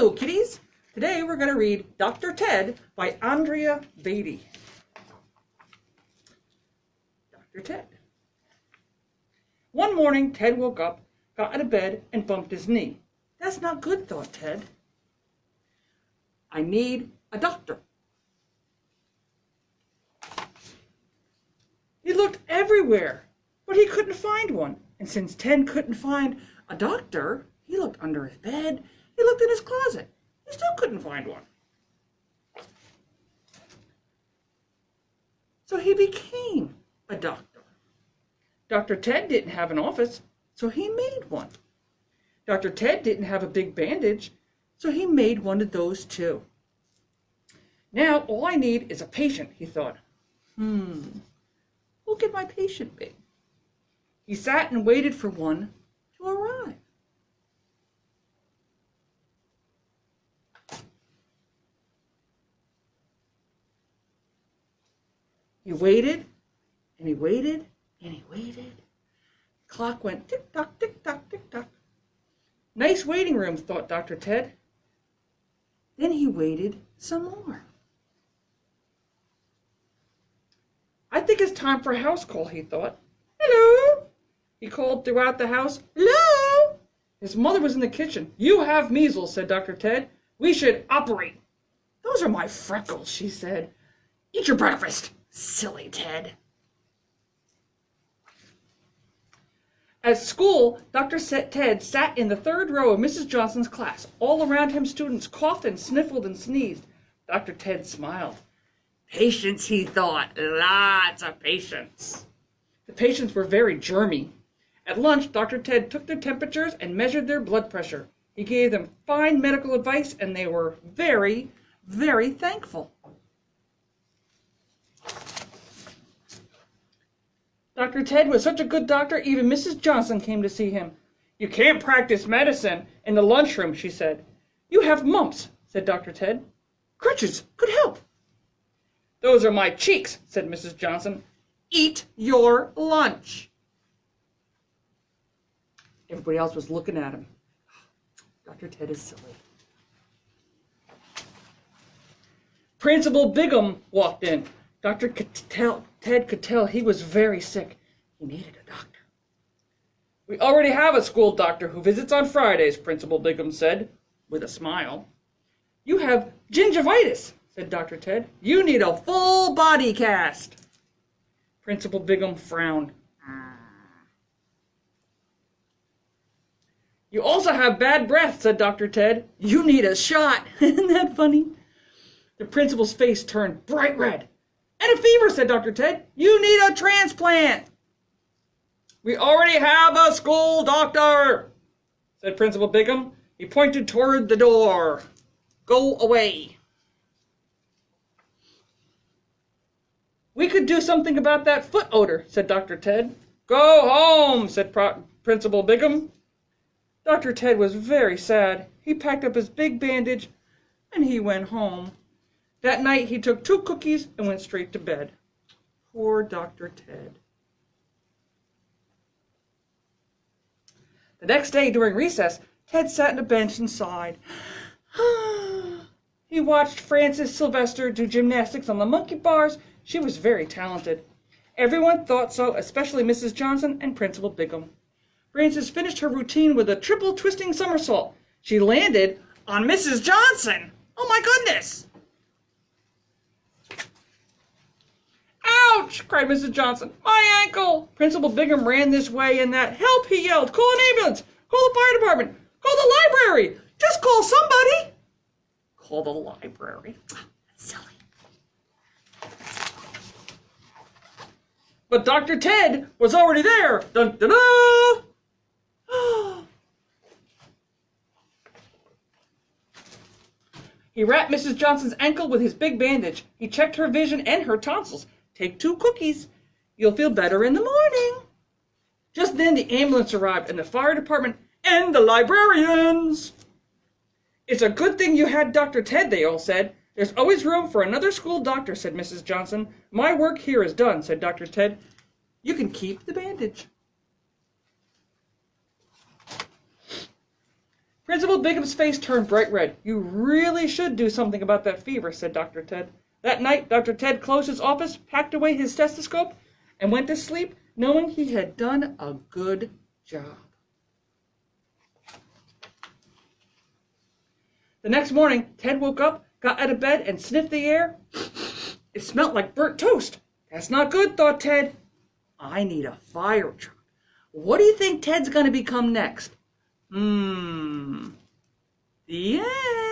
Hello, kitties! Today we're going to read Dr. Ted by Andrea Beatty. Dr. Ted. One morning, Ted woke up, got out of bed, and bumped his knee. That's not good, thought Ted. I need a doctor. He looked everywhere, but he couldn't find one. And since Ted couldn't find a doctor, he looked under his bed, he looked in his closet. He still couldn't find one. So he became a doctor. Dr. Ted didn't have an office, so he made one. Dr. Ted didn't have a big bandage, so he made one of those too. Now all I need is a patient, he thought. Who can my patient be? He sat and waited for one to arrive. He waited, and he waited, and he waited. The clock went tick-tock, tick-tock, tick-tock. Nice waiting room, thought Dr. Ted. Then he waited some more. I think it's time for a house call, he thought. Hello! He called throughout the house. Hello! His mother was in the kitchen. You have measles, said Dr. Ted. We should operate. Those are my freckles, she said. Eat your breakfast, silly Ted. At school, Dr. Ted sat in the third row of Mrs. Johnson's class. All around him, students coughed and sniffled and sneezed. Dr. Ted smiled. Patience, he thought. Lots of patience. The patients were very germy. At lunch, Dr. Ted took their temperatures and measured their blood pressure. He gave them fine medical advice, and they were very, very thankful. Dr. Ted was such a good doctor, even Mrs. Johnson came to see him. You can't practice medicine in the lunchroom, she said. You have mumps, said Dr. Ted. Crutches could help. Those are my cheeks, said Mrs. Johnson. Eat your lunch. Everybody else was looking at him. Dr. Ted is silly. Principal Bigham walked in. Ted could tell he was very sick. He needed a doctor. We already have a school doctor who visits on Fridays, Principal Bigham said, with a smile. You have gingivitis, said Dr. Ted. You need a full body cast. Principal Bigham frowned. You also have bad breath, said Dr. Ted. You need a shot. Isn't that funny? The principal's face turned bright red. And a fever, said Dr. Ted. You need a transplant. We already have a school doctor, said Principal Bigham. He pointed toward the door. Go away. We could do something about that foot odor, said Dr. Ted. Go home, said Principal Bigham. Dr. Ted was very sad. He packed up his big bandage and he went home. That night he took 2 cookies and went straight to bed. Poor Dr. Ted. The next day during recess, Ted sat on a bench and sighed. He watched Frances Sylvester do gymnastics on the monkey bars. She was very talented. Everyone thought so, especially Mrs. Johnson and Principal Bigham. Frances finished her routine with a triple twisting somersault. She landed on Mrs. Johnson. Oh my goodness! Ouch! Cried Mrs. Johnson. My ankle! Principal Bigham ran this way and that. Help! He yelled. Call an ambulance! Call the fire department! Call the library! Just call somebody! Call the library. That's silly. But Dr. Ted was already there. Dun, dun, dun. He wrapped Mrs. Johnson's ankle with his big bandage. He checked her vision and her tonsils. Take 2 cookies. You'll feel better in the morning. Just then the ambulance arrived and the fire department and the librarians. It's a good thing you had Dr. Ted, they all said. There's always room for another school doctor, said Mrs. Johnson. My work here is done, said Dr. Ted. You can keep the bandage. Principal Bigham's face turned bright red. You really should do something about that fever, said Dr. Ted. That night, Dr. Ted closed his office, packed away his stethoscope, and went to sleep knowing he had done a good job. The next morning, Ted woke up, got out of bed, and sniffed the air. It smelled like burnt toast. That's not good, thought Ted. I need a fire truck. What do you think Ted's going to become next? The end.